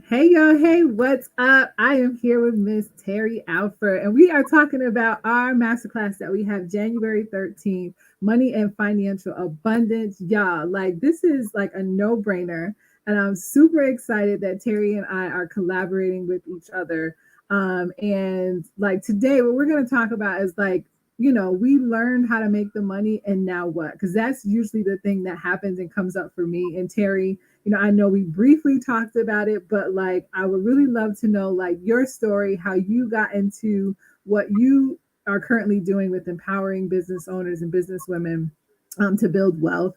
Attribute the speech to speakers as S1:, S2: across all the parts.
S1: Hey y'all, hey, what's up? I am here with Miss Terry Alford, and we are talking about our masterclass that we have January 13th, Money and Financial Abundance. Y'all, like this is like a no-brainer, and I'm super excited that Terry and I are collaborating with each other. And like today, what we're gonna talk about is like, we learned how to make the money and now what? Because that's usually the thing that happens and comes up for me and Terry. I know we briefly talked about it, but like I would really love to know like your story, how you got into what you are currently doing with empowering business owners and business women to build wealth.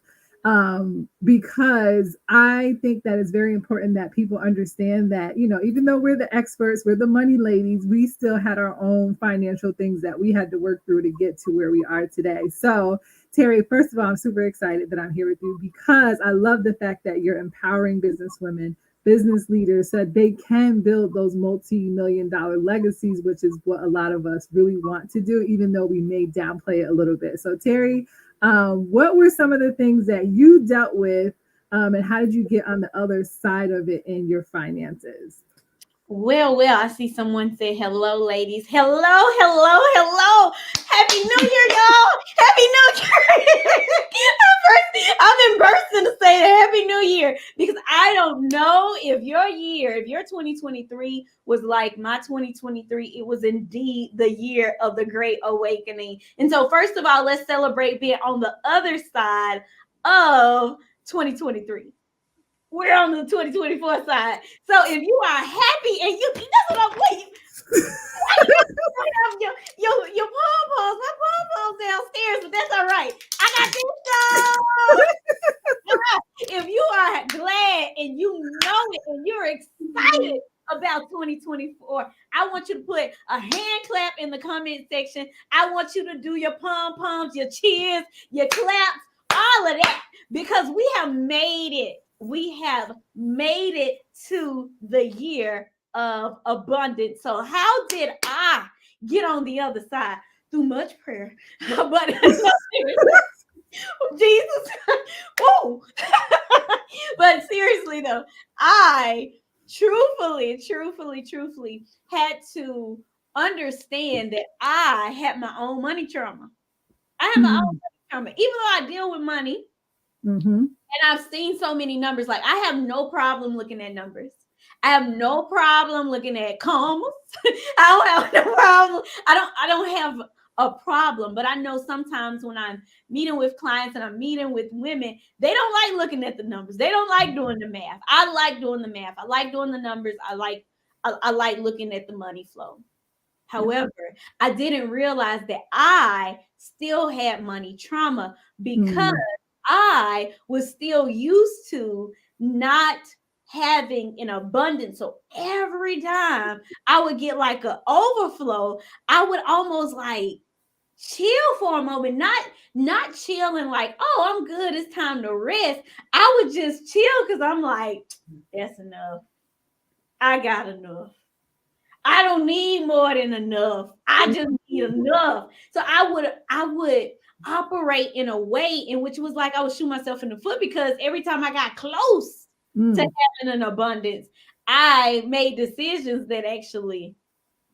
S1: Because I think that it's very important that people understand that, even though we're the experts, we're the money ladies, we still had our own financial things that we had to work through to get to where we are today. So, Terry, first of all, I'm super excited that I'm here with you because I love the fact that you're empowering business women, business leaders, so that they can build those multi-million dollar legacies, which is what a lot of us really want to do, even though we may downplay it a little bit. So, Terry, what were some of the things that you dealt with, and how did you get on the other side of it in your finances?
S2: Well, I see someone say hello, ladies. Hello. Happy New Year, y'all. Happy New Year. I've been bursting to say that Happy New Year because I don't know if your 2023 was like my 2023. It was indeed the year of the Great Awakening. And so, first of all, let's celebrate being on the other side of 2023. We're on the 2024 side. So if you are happy and you, that's what I'm waiting. Why you have your pom poms, my pom poms downstairs, but that's all right. I got this If you are glad and you know it and you're excited about 2024, I want you to put a hand clap in the comment section. I want you to do your pom poms, your cheers, your claps, all of that, because we have made it. We have made it to the year of abundance. So, how did I get on the other side? Through much prayer, but Jesus, whoa. But seriously though, I truthfully had to understand that I had my own money trauma. I have my own
S1: Mm,
S2: money trauma. Even though I deal with money
S1: mm-hmm.
S2: and I've seen so many numbers, like I have no problem looking at numbers. I have no problem looking at commas. I don't have no problem. I don't have a problem, but I know sometimes when I'm meeting with clients and I'm meeting with women, they don't like looking at the numbers. They don't like doing the math. I like doing the math. I like doing the numbers. I like looking at the money flow.
S1: Yep.
S2: However, I didn't realize that I still had money trauma because
S1: Mm,
S2: I was still used to not having an abundance. So every time I would get like an overflow, I would almost like chill for a moment, not chilling like, oh, I'm good, it's time to rest. I would just chill because I'm like, that's enough. I got enough. I don't need more than enough. I just need enough. So I would operate in a way in which was like I would shoot myself in the foot because every time I got close to
S1: mm,
S2: having an abundance, I made decisions that actually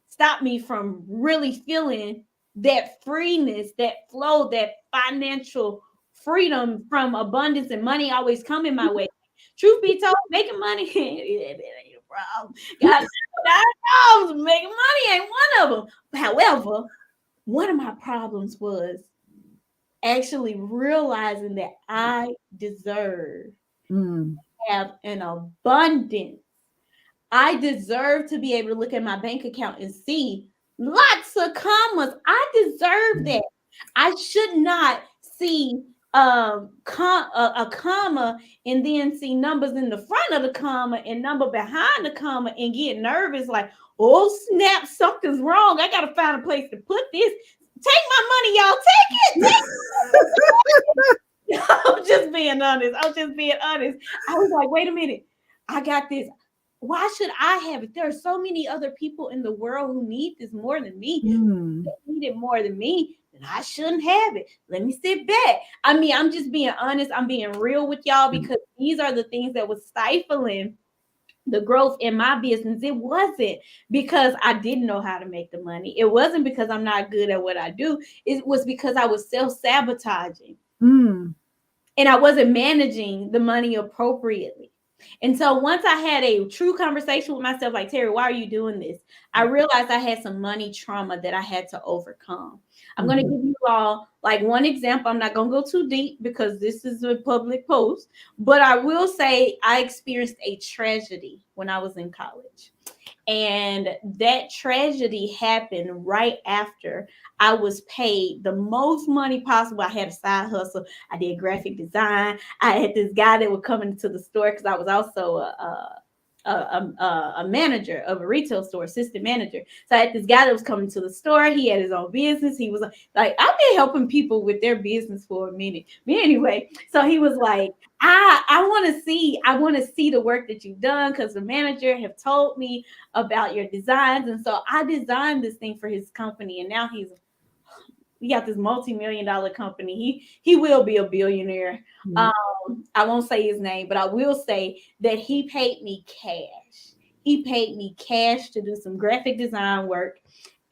S2: stopped me from really feeling that freeness, that flow, that financial freedom from abundance and money always coming my way. Truth be told, making money it ain't a problem. God, problems. Making money ain't one of them. However, one of my problems was actually realizing that I deserve
S1: mm,
S2: to have an abundance. I deserve to be able to look at my bank account and see lots of commas. I deserve that. I should not see a comma and then see numbers in the front of the comma and number behind the comma and get nervous like, oh snap, something's wrong. I gotta find a place to put this. Take my money, y'all. Take it. I'm just being honest. I'm just being honest. I was like, wait a minute. I got this. Why should I have it? There are so many other people in the world who need this more than me.
S1: mm,
S2: They need it more than me. Then I shouldn't have it. Let me sit back. I mean, I'm just being honest. I'm being real with y'all because these are the things that was stifling the growth in my business, it wasn't because I didn't know how to make the money. It wasn't because I'm not good at what I do. It was because I was self-sabotaging and I wasn't managing the money appropriately. And so once I had a true conversation with myself, like, Terry, why are you doing this? I realized I had some money trauma that I had to overcome. I'm going to give you all like one example. I'm not going to go too deep because this is a public post, but I will say I experienced a tragedy when I was in college. And that tragedy happened right after I was paid the most money possible. I had a side hustle. I did graphic design. I had this guy that would come into the store because I was also a manager of a retail store, assistant manager. So I had this guy that was coming to the store. He had his own business. He was like, I've been helping people with their business for a minute. But anyway, so he was like, I want to see the work that you've done because the manager have told me about your designs. And so I designed this thing for his company. And now he got this multi-million-dollar company. He will be a billionaire. I won't say his name, but I will say that he paid me cash. He paid me cash to do some graphic design work.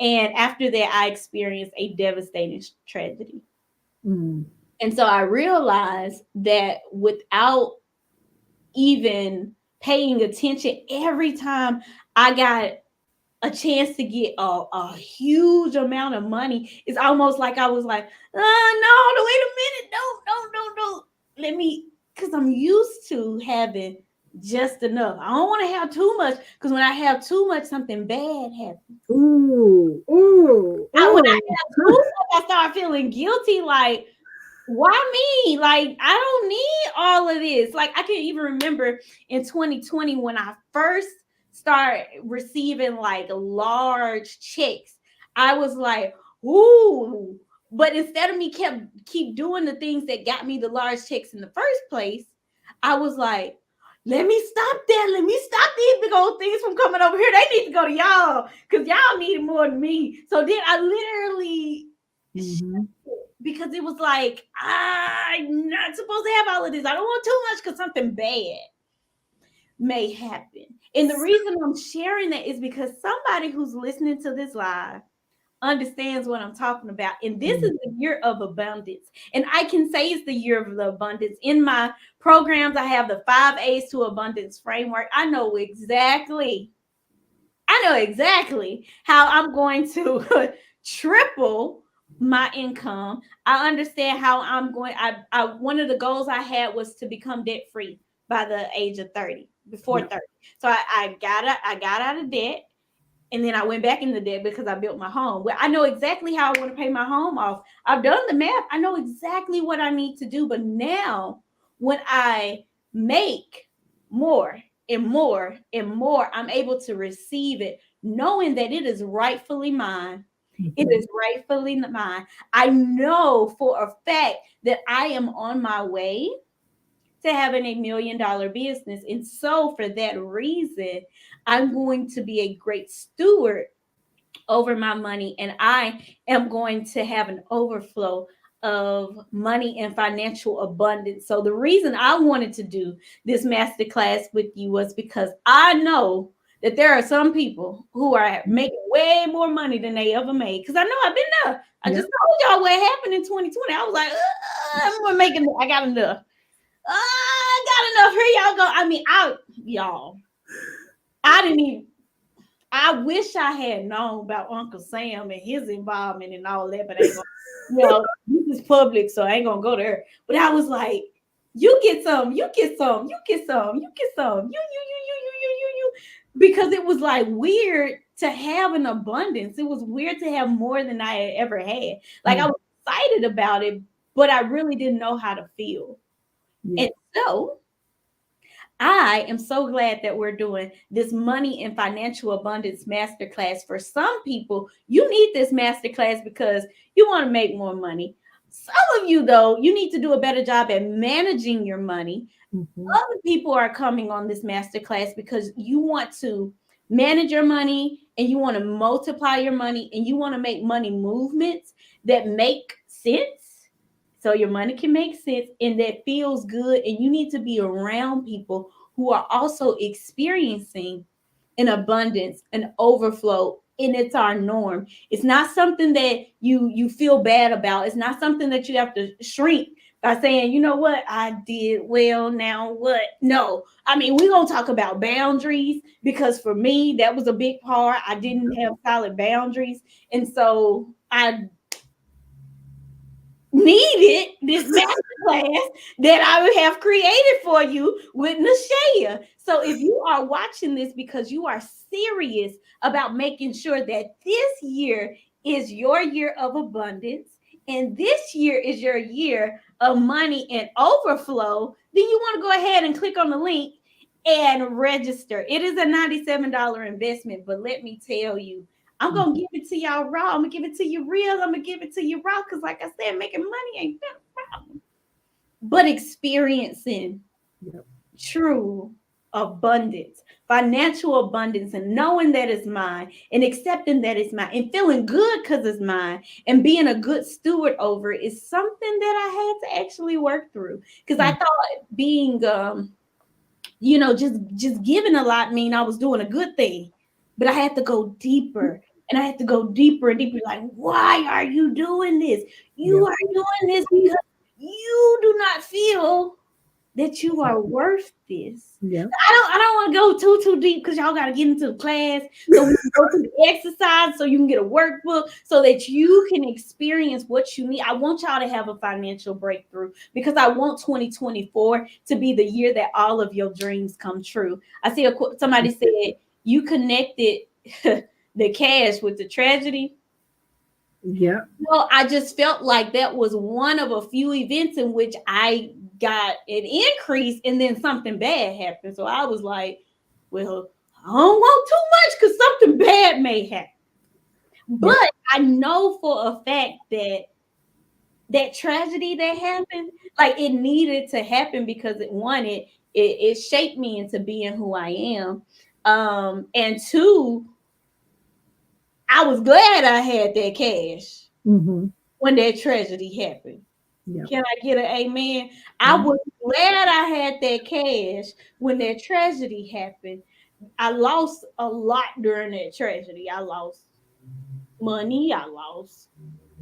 S2: And after that, I experienced a devastating tragedy. And so I realized that without even paying attention, every time I got a chance to get a huge amount of money, it's almost like I was like, no, wait a minute, don't. Let me, because I'm used to having just enough. I don't want to have too much because when I have too much, something bad happens. When I have too much, I start feeling guilty, like, why me? Like, I don't need all of this. Like, I can even remember in 2020 when I first started receiving like large checks, I was like, ooh. But instead of me keep doing the things that got me the large checks in the first place, I was like, let me stop that. Let me stop these big old things from coming over here. They need to go to y'all because y'all need it more than me. So then I literally because it was like, I'm not supposed to have all of this. I don't want too much because something bad may happen. And the reason I'm sharing that is because somebody who's listening to this live understands what I'm talking about. And this is the year of abundance. And I can say it's the year of the abundance. In my programs, I have the 5 A's to Abundance framework. I know exactly how I'm going to triple my income. I understand how I'm going. I one of the goals I had was to become debt free by the age of 30, before 30. So I got out of debt, and then I went back into debt because I built my home. Well, I know exactly how I want to pay my home off. I've done the math. I know exactly what I need to do. But now when I make more and more and more, I'm able to receive it, knowing that it is rightfully mine. It is rightfully mine. I know for a fact that I am on my way to having $1 million business. And so for that reason, I'm going to be a great steward over my money, and I am going to have an overflow of money and financial abundance. So the reason I wanted to do this masterclass with you was because I know that there are some people who are making way more money than they ever made. Because I know I've been there. I just told y'all what happened in 2020. I was like, I got enough. I got enough. Here y'all go. I mean, I wish I had known about Uncle Sam and his involvement and all that, but this is public, so I ain't gonna go there. But I was like, you get some, you get some, you get some, you get some, you, because it was like weird to have an abundance. It was weird to have more than I had ever had. Like I was excited about it, but I really didn't know how to feel. And so I am so glad that we're doing this money and financial abundance masterclass. For some people, you need this masterclass because you want to make more money. Some of you, though, you need to do a better job at managing your money. Other people are coming on this masterclass because you want to manage your money and you want to multiply your money and you want to make money movements that make sense. So your money can make sense and that feels good. And you need to be around people who are also experiencing an abundance, an overflow, and it's our norm. It's not something that you feel bad about. It's not something that you have to shrink by saying, you know what, I did well, now what? No. I mean, we're gonna talk about boundaries because for me, that was a big part. I didn't have solid boundaries. And so I needed this master class that I have created for you with Nashaya. So if you are watching this because you are serious about making sure that this year is your year of abundance and this year is your year of money and overflow, then you want to go ahead and click on the link and register. It is a $97 investment, but let me tell you, I'm gonna give it to y'all raw. I'm gonna give it to you real. I'm gonna give it to you raw because, like I said, making money ain't that problem. But experiencing true abundance, financial abundance, and knowing that it's mine, and accepting that it's mine, and feeling good because it's mine, and being a good steward over it is something that I had to actually work through. Because I thought being, just giving a lot mean I was doing a good thing, but I had to go deeper. And I had to go deeper and deeper. Like, why are you doing this? You are doing this because you do not feel that you are worth this.
S1: Yeah.
S2: I don't want to go too deep because y'all got to get into the class. So we can go through the exercise so you can get a workbook so that you can experience what you need. I want y'all to have a financial breakthrough because I want 2024 to be the year that all of your dreams come true. I see somebody said you connected the cash with the tragedy.
S1: Yeah.
S2: Well, I just felt like that was one of a few events in which I got an increase and then something bad happened. So I was like, well, I don't want too much because something bad may happen. But I know for a fact that that tragedy that happened, like it needed to happen because it shaped me into being who I am. And two, I was glad I had that cash when that tragedy happened. Yep. Can I get an amen? I was glad I had that cash when that tragedy happened. I lost a lot during that tragedy. I lost money. I lost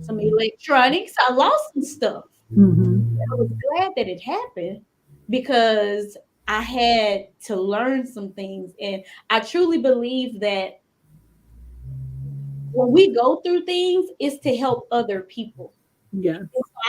S2: some electronics. I lost some stuff. I was glad that it happened because I had to learn some things. And I truly believe that when we go through things, it's to help other people. Yeah.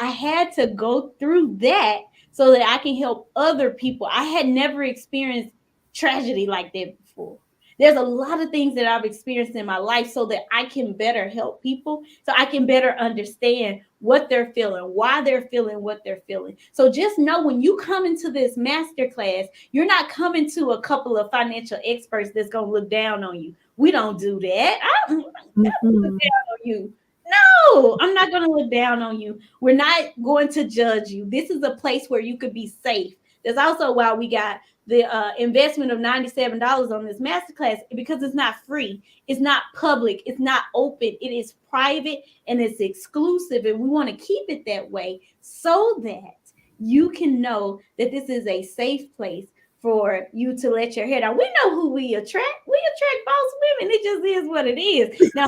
S2: I had to go through that so that I can help other people. I had never experienced tragedy like that before. There's a lot of things that I've experienced in my life so that I can better help people, so I can better understand what they're feeling, why they're feeling what they're feeling. So just know when you come into this masterclass, you're not coming to a couple of financial experts that's going to look down on you. We don't do that. I don't look down on you. No, I'm not going to look down on you. We're not going to judge you. This is a place where you could be safe. That's also why we got the investment of $97 on this masterclass, because it's not free. It's not public. It's not open. It is private and it's exclusive. And we want to keep it that way so that you can know that this is a safe place for you to let your hair down. We know who we attract. We attract boss women. It just is what it is. Now,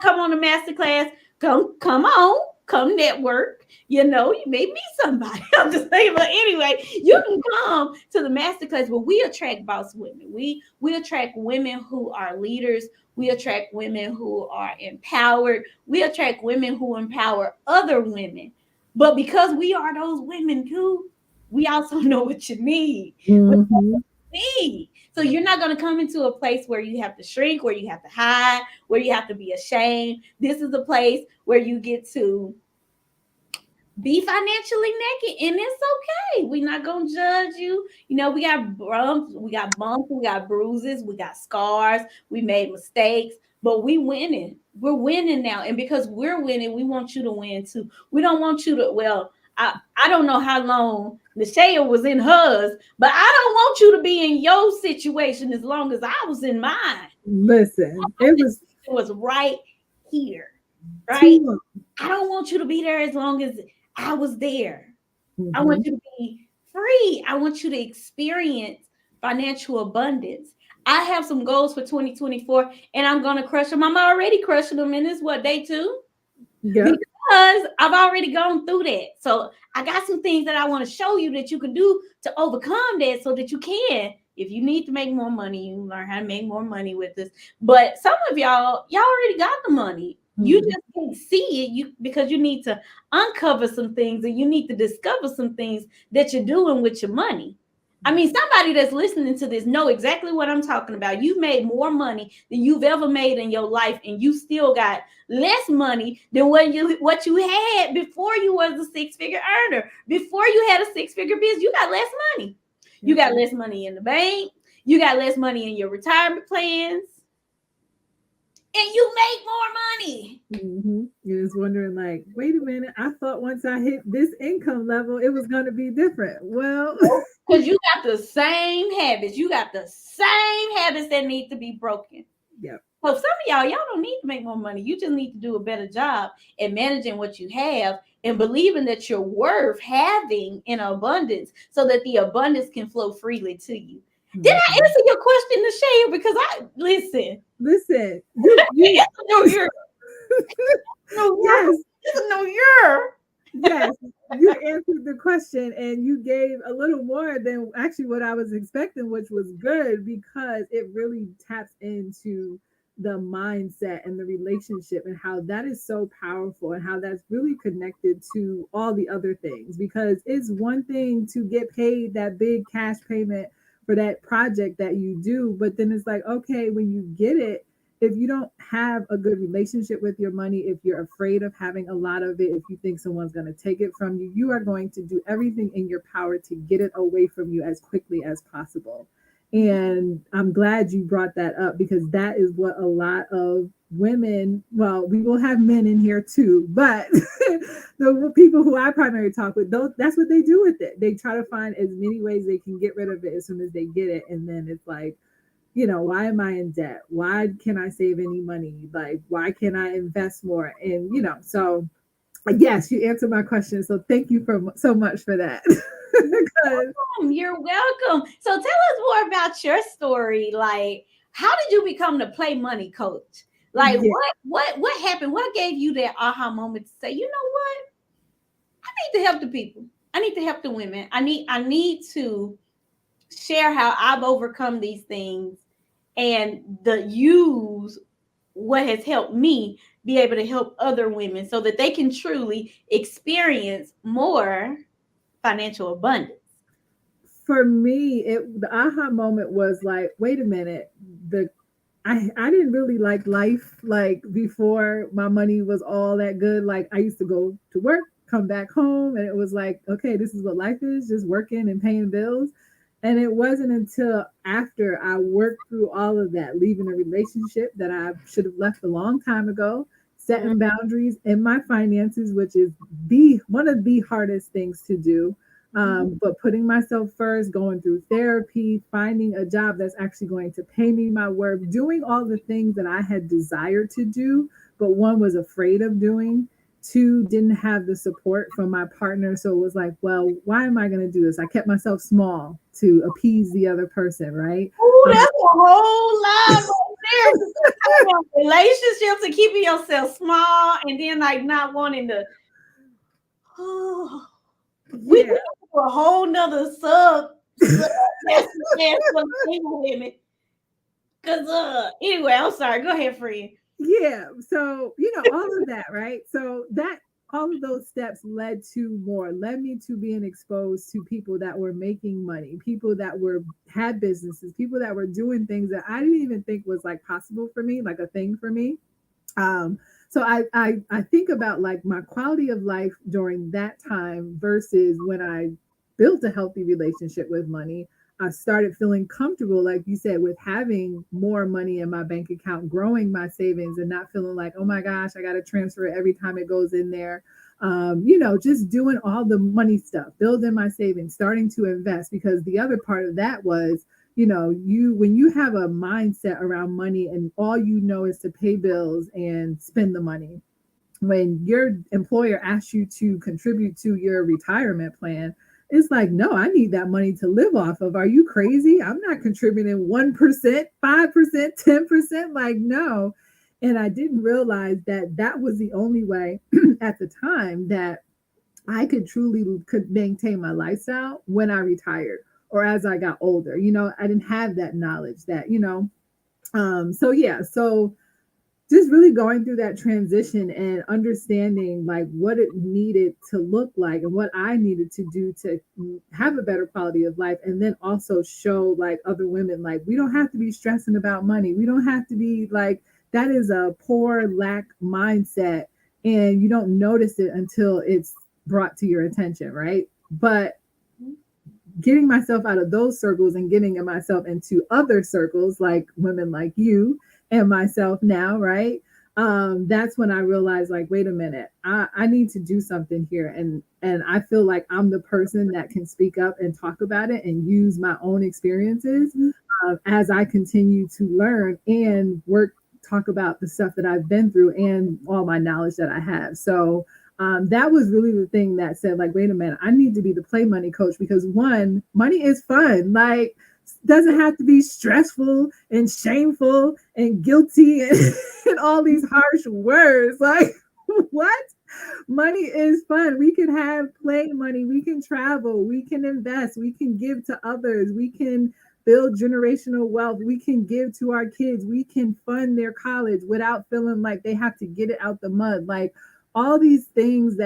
S2: come on the masterclass. Come on. Come network. You may meet somebody. I'm just saying, but anyway, you can come to the masterclass, but we attract boss women. We attract women who are leaders. We attract women who are empowered. We attract women who empower other women. But because we are those women too, we also know what you need. So you're not going to come into a place where you have to shrink, where you have to hide, where you have to be ashamed. This is a place where you get to be financially naked, and it's okay. We're not going to judge you. We got bumps, we got bruises, we got scars, we made mistakes, but we winning. We're winning now. And because we're winning, we want you to win too. We don't want you to, I don't know how long Nashaya was in hers, but I don't want you to be in your situation as long as I was in mine.
S1: Listen, it
S2: was right here, right? I don't want you to be there as long as I was there. I want you to be free. I want you to experience financial abundance. I have some goals for 2024 and I'm going to crush them. I'm already crushing them. And it's what, day 2?
S1: Yep.
S2: Because I've already gone through that. So I got some things that I want to show you that you can do to overcome that so that you can. If you need to make more money, you learn how to make more money with this. But some of y'all already got the money. You just can't see it because you need to uncover some things and you need to discover some things that you're doing with your money. I mean, somebody that's listening to this know exactly what I'm talking about. You've made more money than you've ever made in your life, and you still got less money than what you had before you was a 6-figure earner. Before you had a 6-figure business, you got less money. You got less money in the bank. You got less money in your retirement plans. And you make more money.
S1: Mm-hmm. You're just wondering, like, wait a minute. I thought once I hit this income level, it was going to be different. Well,
S2: because you got the same habits. You got the same habits that need to be broken.
S1: Yep.
S2: So some of y'all don't need to make more money. You just need to do a better job at managing what you have and believing that you're worth having in abundance so that the abundance can flow freely to you. Did I answer your question, Nashaya? Because listen.
S1: You
S2: New Year.
S1: Yes.
S2: It's a new year.
S1: Yes, you answered the question and you gave a little more than actually what I was expecting, which was good because it really taps into the mindset and the relationship and how that is so powerful and how that's really connected to all the other things. Because it's one thing to get paid that big cash payment for that project that you do, but then it's like, okay, when you get it, if you don't have a good relationship with your money, if you're afraid of having a lot of it, if you think someone's going to take it from you, you are going to do everything in your power to get it away from you as quickly as possible. And I'm glad you brought that up because that is what a lot of women, well, we will have men in here too, but the people who I primarily talk with, that's what they do with it. They try to find as many ways they can get rid of it as soon as they get it. And then it's like, why am I in debt? Why can I save any money? Like, why can I invest more? And, so yes, you answered my question. So thank you so much for that.
S2: You're welcome. So tell us more about your story. Like, how did you become the Play Money coach? Like, what happened? What gave you that aha moment to say, you know what? I need to help the people. I need to help the women. I need to share how I've overcome these things and use what has helped me be able to help other women so that they can truly experience more financial abundance.
S1: For me, the aha moment was like, wait a minute, I didn't really like life like before my money was all that good. Like I used to go to work, come back home, and it was like, okay, this is what life is, just working and paying bills. And it wasn't until after I worked through all of that, leaving a relationship that I should have left a long time ago, setting boundaries in my finances, which is one of the hardest things to do. But putting myself first, going through therapy, finding a job that's actually going to pay me my worth, doing all the things that I had desired to do, but one was afraid of doing. Two, didn't have the support from my partner. So it was like, well, why am I going to do this? I kept myself small to appease the other person, right?
S2: Ooh, that's a whole lot right there. Relationships and keeping yourself small and then like not wanting to. We do a whole nother sub for women. Because anyway, I'm sorry. Go ahead, friend.
S1: Yeah. So, all of that, right? So all of those steps led me to being exposed to people that were making money, people that had businesses, people that were doing things that I didn't even think was like possible for me, like a thing for me. So I think about like my quality of life during that time versus when I built a healthy relationship with money. I started feeling comfortable, like you said, with having more money in my bank account, growing my savings and not feeling like, oh my gosh, I got to transfer it every time it goes in there. Just doing all the money stuff, building my savings, starting to invest, because the other part of that was, when you have a mindset around money and all you know is to pay bills and spend the money, when your employer asks you to contribute to your retirement plan, It's like, no, I need that money to live off of. Are you crazy? I'm not contributing 1%, 5%, 10%. Like, no. And I didn't realize that that was the only way at the time that I could maintain my lifestyle when I retired or as I got older. I didn't have that knowledge so yeah, so just really going through that transition and understanding like what it needed to look like and what I needed to do to have a better quality of life. And then also show like other women, like, we don't have to be stressing about money. We don't have to be like, that is a poor lack mindset. And you don't notice it until it's brought to your attention. Right. But getting myself out of those circles and getting myself into other circles like women like you and myself now, right? That's when I realized, like, wait a minute, I need to do something here. And I feel like I'm the person that can speak up and talk about it and use my own experiences as I continue to learn and talk about the stuff that I've been through and all my knowledge that I have. So that was really the thing that said, like, wait a minute, I need to be the play money coach, because one, money is fun. Like, doesn't have to be stressful and shameful and guilty and all these harsh words. Like, what? Money is fun. We can have play money. We can travel. We can invest. We can give to others. We can build generational wealth. We can give to our kids. We can fund their college without feeling like they have to get it out the mud. Like, all these things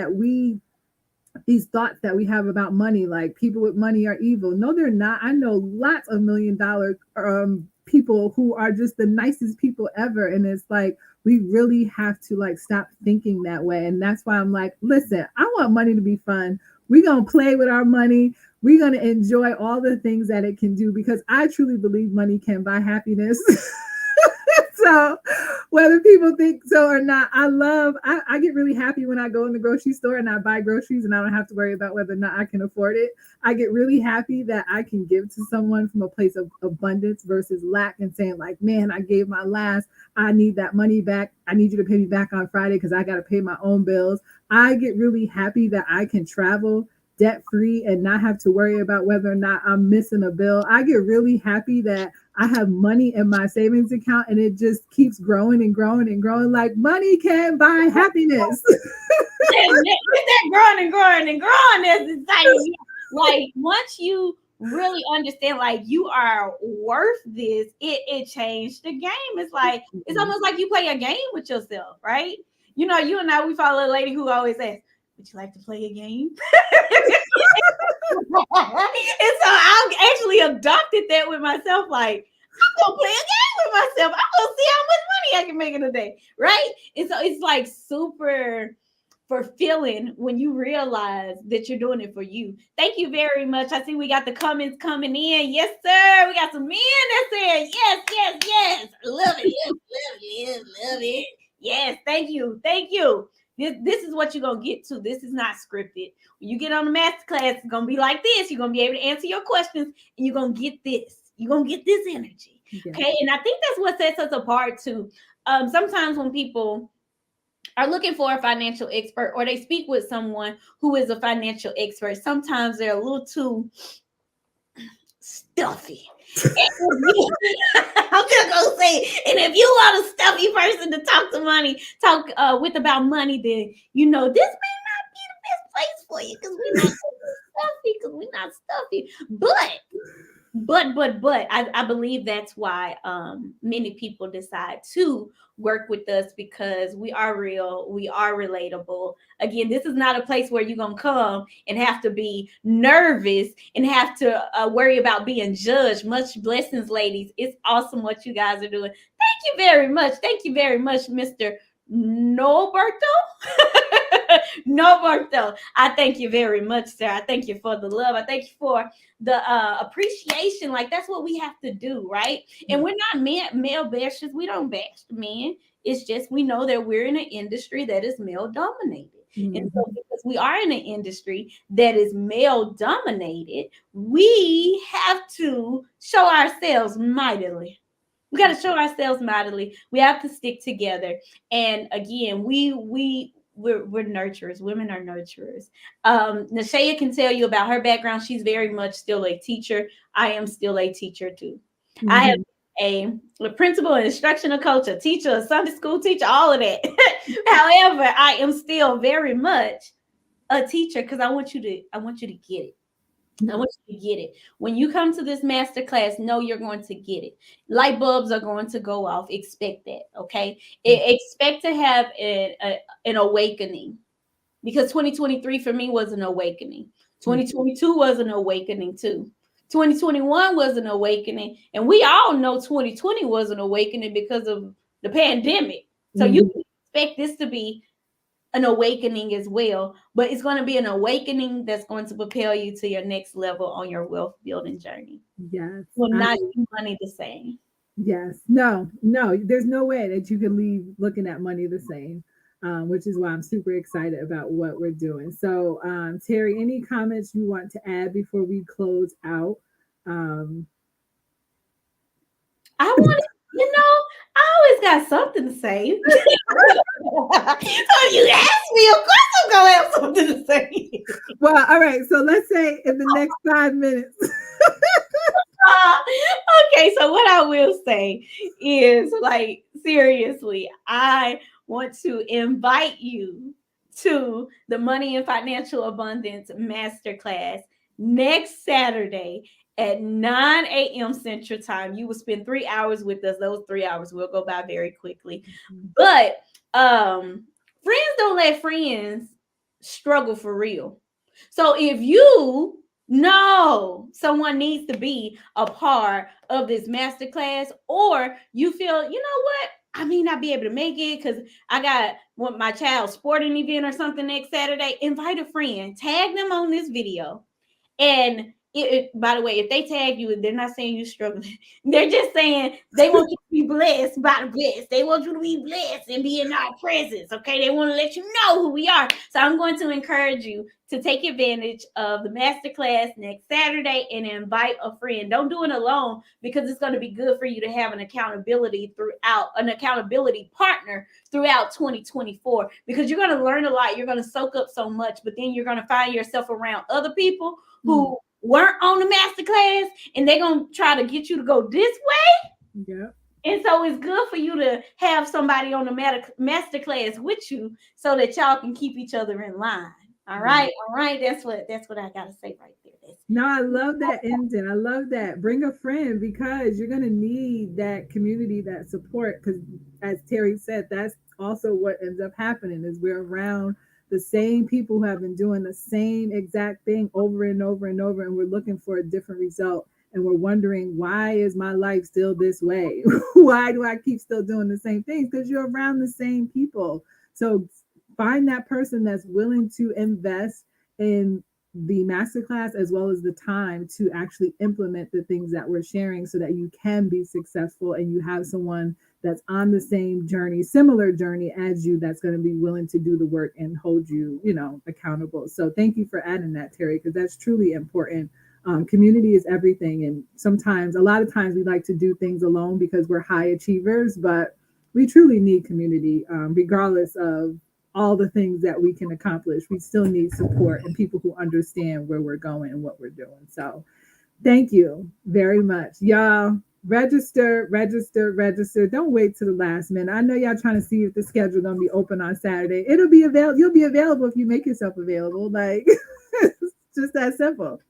S1: these thoughts that we have about money, like people with money are evil. No, they're not. I know lots of $1 million people who are just the nicest people ever. And it's like, we really have to like stop thinking that way. And that's why I'm like, listen, I want money to be fun. We're going to play with our money. We're going to enjoy all the things that it can do, because I truly believe money can buy happiness. So whether people think so or not, I get really happy when I go in the grocery store and I buy groceries and I don't have to worry about whether or not I can afford it. I get really happy that I can give to someone from a place of abundance versus lack, and saying like, man, I gave my last, I need that money back. I need you to pay me back on Friday because I got to pay my own bills. I get really happy that I can travel debt free and not have to worry about whether or not I'm missing a bill. I get really happy that I have money in my savings account and it just keeps growing and growing and growing. Like, money can buy happiness.
S2: that growing and growing and growing is exciting. Like, once you really understand, like, you are worth this, it changed the game. It's like, it's almost like you play a game with yourself, right? You and I, we follow a lady who always says, would you like to play a game? And so I actually adopted that with myself. Like, I'm gonna play a game with myself. I'm gonna see how much money I can make in a day, right? And so it's like super fulfilling when you realize that you're doing it for you. Thank you very much. I see we got the comments coming in. Yes, sir. We got some men that said yes, yes, yes. Love it. Yes, love it. Love it. Yes, thank you. Thank you. This is what you're going to get to. This is not scripted. When you get on the masterclass, it's going to be like this. You're going to be able to answer your questions, and you're going to get this. You're going to get this energy. Yeah. Okay. And I think that's what sets us apart too. Sometimes when people are looking for a financial expert, or they speak with someone who is a financial expert, sometimes they're a little too stuffy. I'm just gonna say, and if you want a stuffy person to talk with about money, then this may not be the best place for you, because we're not stuffy. But I believe that's why many people decide to work with us, because we are real, we are relatable. Again, this is not a place where you're gonna come and have to be nervous and have to worry about being judged. Much blessings, ladies. It's awesome what you guys are doing. Thank you very much. Thank you very much, Mr. Norberto. Norberto, I thank you very much, sir. I thank you for the love. I thank you for the appreciation. Like, that's what we have to do, right? And we're not male bashers. We don't bash men. It's just, we know that we're in an industry that is male dominated. Mm-hmm. And so, because we are in an industry that is male dominated, we have to show ourselves mightily. We got to show ourselves mightily. We have to stick together. And again, we we're nurturers. Women are nurturers. Nashaya can tell you about her background. She's very much still a teacher. I am still a teacher too. I have a principal, an instructional coach, a teacher, a Sunday school teacher, all of that. However, I am still very much a teacher because I want you to get it. I want you to get it. When you come to this master class, know you're going to get it. Light bulbs are going to go off. Expect that, okay? Expect to have an awakening, because 2023 for me was an awakening. 2022 was an awakening too. 2021 was an awakening, and we all know 2020 was an awakening because of the pandemic. So you can expect this to be an awakening as well, but it's going to be an awakening that's going to propel you to your next level on your wealth building journey.
S1: Yes.
S2: Will not be money the same.
S1: Yes. No, there's no way that you can leave looking at money the same, which is why I'm super excited about what we're doing. So, Terry, any comments you want to add before we close out?
S2: I want to, I always got something to say. So if you ask me, of course I'm going to have something to say.
S1: Well, all right. So let's say in the next 5 minutes.
S2: Okay, so what I will say is, like, seriously, I want to invite you to the Money and Financial Abundance Masterclass next Saturday at 9 a.m. Central Time. You will spend 3 hours with us. Those 3 hours will go by very quickly. But friends don't let friends struggle for real. So if you know someone needs to be a part of this masterclass, or you feel, you know what, I may not be able to make it because I got my child's sporting event or something next Saturday, invite a friend, tag them on this video. And by the way, if they tag you, they're not saying you're struggling. They're just saying they want you to be blessed by the blessed. They want you to be blessed and be in our presence. Okay, they want to let you know who we are. So I'm going to encourage you to take advantage of the masterclass next Saturday and invite a friend. Don't do it alone, because it's going to be good for you to have an accountability partner throughout 2024, because you're going to learn a lot. You're going to soak up so much, but then you're going to find yourself around other people who weren't on the masterclass, and they're going to try to get you to go this way.
S1: Yeah.
S2: And so it's good for you to have somebody on the masterclass with you so that y'all can keep each other in line. All right. All right. That's what I got to say right there.
S1: No, I love that ending. I love that. Bring a friend, because you're going to need that community, that support. Because as Terry said, that's also what ends up happening is we're around the same people who have been doing the same exact thing over and over and over, and we're looking for a different result. And we're wondering, why is my life still this way? Why do I keep still doing the same things? Because you're around the same people. So find that person that's willing to invest in the masterclass as well as the time to actually implement the things that we're sharing, so that you can be successful and you have someone that's on the same journey, similar journey as you, that's going to be willing to do the work and hold you, accountable. So thank you for adding that, Terry, because that's truly important. Community is everything. And a lot of times we like to do things alone because we're high achievers, but we truly need community, regardless of all the things that we can accomplish. We still need support and people who understand where we're going and what we're doing. So thank you very much. Y'all register. Don't wait to the last minute. I know y'all trying to see if the schedule going to be open on Saturday. It'll be available. You'll be available if you make yourself available. Like, it's just that simple.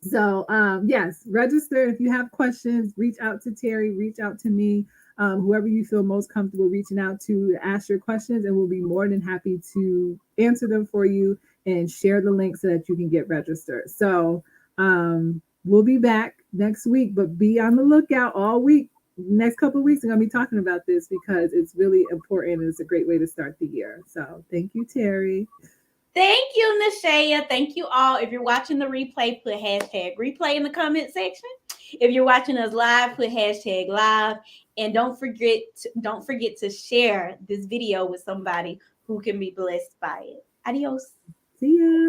S1: So yes, register. If you have questions, reach out to Terry, reach out to me. Whoever you feel most comfortable reaching out to ask your questions, and we'll be more than happy to answer them for you and share the link so that you can get registered. So we'll be back next week, but be on the lookout all week. Next couple of weeks, I'm going to be talking about this because it's really important and it's a great way to start the year. So thank you, Terry.
S2: Thank you, Nashaya. Thank you all. If you're watching the replay, put #replay in the comment section. If you're watching us live, put #live. And don't forget to share this video with somebody who can be blessed by it. Adios.
S1: See ya.